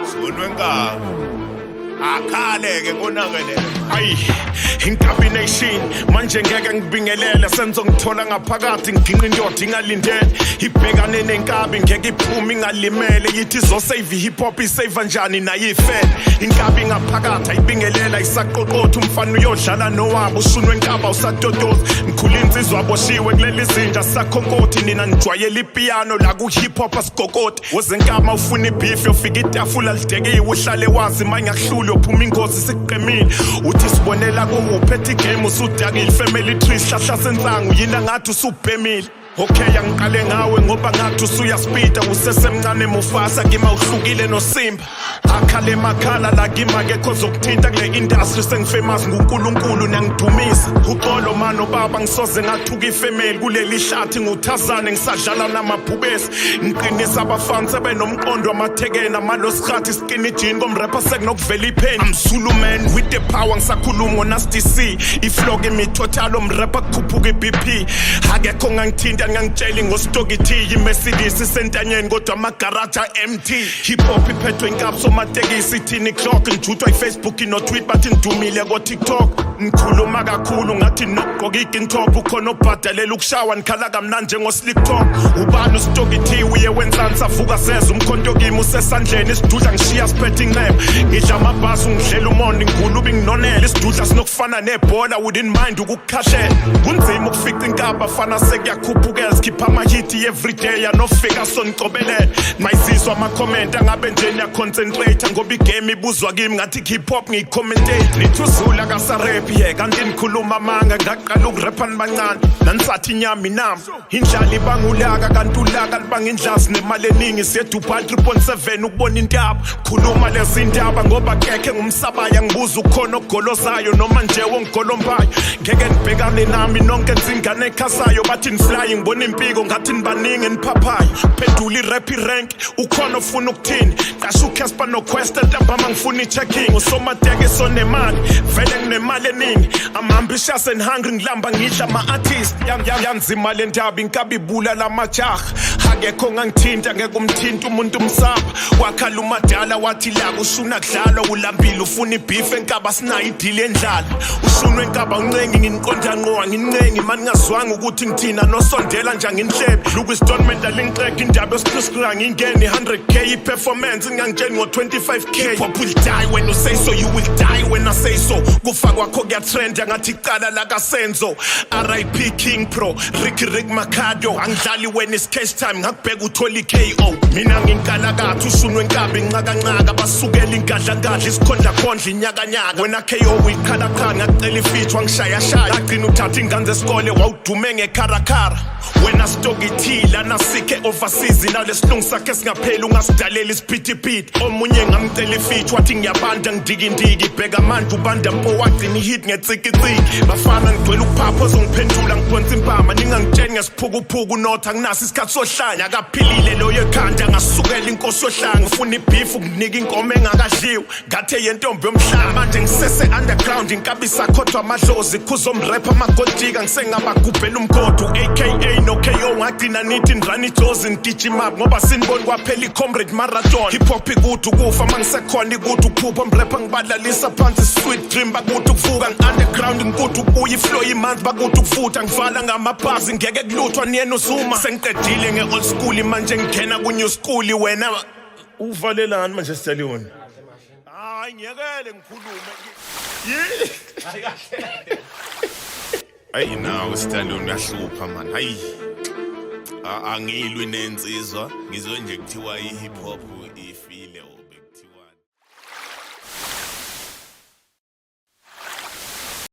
Sunwenga akhale-ke konakele ayi incombination manje ngeke ngibingelele senzo ngithola ngaphakathi ngiginqa indoda ingalindele ibhekane nenkabi ngeke iphume ingalimele yithi izosave hip hop isave njani naye ifele inkabi ngaphakathi ayibingelela isaqoqotha umfana uyodlala nowabo ushunwe enkaba usatotoza ngikhula insizwa aboshiwe kuleli zinja sakhonkoti nina nijwayela ipiano la ku hip hop asigokoti wozenkama ufuna ibeef yofika itafula lidekiwe uhlale wazi manje ngiyahlula uphuma ingozi sikuqemile uthi sibonela kuwuphethe igame usudakile family tree sihlahla sensangu yina ngathi usubhemile okay angiqale ngawe ngoba ngathi usuyaspeeda usesemncane Mufasa ngima uhlukile noSimba akhale makhala la ngima ke cause ukuthinta kule industry sengifamous nguNkulunkulu nangidumisa uxolo mano baba ngisoze ngathuka ifamily kuleli hlathi nguThazane ngisadlala namabhubesi ngiqinisa abafans sebenomqondo amathekena malosirathi skinny jean komrapper sekunokuvela ipain I'm Zulu man with the power ngisakhuluma ngoNasty C iflog imithotalo mrapper kukhuphuka iBP akekho ngangithinta ngangitshela ngostoki T iMercedes isentanyeni kodwa amagaraja empty hip hop iphethwe inkapso matekisi thini clock ngijutwa iFacebook noTweet bathi ngidumile ko TikTok ngikhuluma kakhulu ngathi nokugqoka igintop ukhona obhadalela ukushawa nikhala kamnandi njengoslick top ubani ustoki T uye wenzani savuka seza umkhonto kimi usesandleni isidudla ngishiya spetting name ngidla amabhasi ngidlela umondi ngulubi nginonela isidudla sinokufana nebhola wouldn't mind ukukhashela kunzima ukufica inkaba fana sekuyakhuphuka sikhipha amahiti every day anofika sonicobelele mayiziswa ama-comment angabe nje niyaconcentrate ngoba igame ibuzwa kimi ngathi hip hop ngiyicommentate nithuzula kasarap ye kanti nikhuluma amanga ngaqala ukurapha nibancane nanisathi inyama inami indlala ibangulaka kanti ulaka libanga indlazi nemali eningi siye Dubai 3.7 ukubona intaba khuluma lezi ndaba ngoba kekhe ngumsabaya ngibuza ukhona ogolozayo noma nje wongigolombayo ngeke nibhekane nami nonke nzingane ekhasayo bathi nifly ngibona impiko ngathi nibaningi niphaphayo phendula irap rank ukhona ufuna ukuthini qasha uCasper noQuest ntambama ngifuna ichecking usomateke sonemali vele nginemali eningi I'm ambitious and hungry ngilamba ngidla ama-artist yanzima le ndaba inkabi ibula lamajaha akekho ngangithinta ngeke umthinta umuntu umsapha wakhala umadala wathi la ushuna kudlalwa ulambile ufuna ibeef enkaba sinayo idili endlala ushunwe enkaba uncengi nginiqonda ngqoa ngincengi mani ngazwanga ukuthi ngithina nosondela nje nginhlebe lukwistolment alingixeka indaba yosikhrisira ngingene 100k performance ngangitsheni ngo25k pop will die when you say so you will die when I say so kufa kwakho kuyatrend ngathi iqala la kaSenzo RIP King Pro Rick Makado angidlali when it's cash time ngakubheka uthola iKO mina nginkalakatha ushunwe enkabi nqaka basukela ingadla ngadla isikhondla khondla inyakanyaka wena KO uyikhalakhala ngacela ifeature ngishaya agcina uthatha ingane zesikole wawudume ngekharakara wena stoki T lana sikhe overseas nalesilungu sakhe singapheli ungasidalela isiphithiphithi omunye ngamcela ifeature wathi ngiyabanda ngidikindiki bheka amandla ubanda mpo wagcina ihit ngetsikitsiki bafana ngigcwele ukuphapha ozongiphendula ngiphonsa impama ningangitsheni ngesiphukuphuku not anginasi isikhathi sohlanya akaphilile loyo ekhanda ngasukela inkosi yohlanga ufuna ibeef ukunika inkomo engakadliwe ngathe yentombi yomhlanga manje ngisese underground inkabisa khodwa amadlozi khuzomrapper amagojika ngisengabagubhela umgodo aka no KO ngagcina nithi ndrani ijozi ngigijima ngoba siniboni kwaphela icomrade marathon hip hop ikuthi ukufa mangisekhona ikuthi ukuphupha mrapper ngibadlalisa phansi sweet dream bakuthi ukuvuka ngi-underground ngikuthi ukubuya iflow imanzi bakuthi ukuvutha ngivala ngamabhazi ngeke kuluthwa niyena uzuma sengiqedile nge-old school manje ngingena ku-new school wena uvalelani manje sitheliyoni hayi ngiyekele ngikhulume hayi nawe sithandoni uyahlupha man hayi angilwi nensizwa ngizwe nje kuthiwa i-hip hop ifile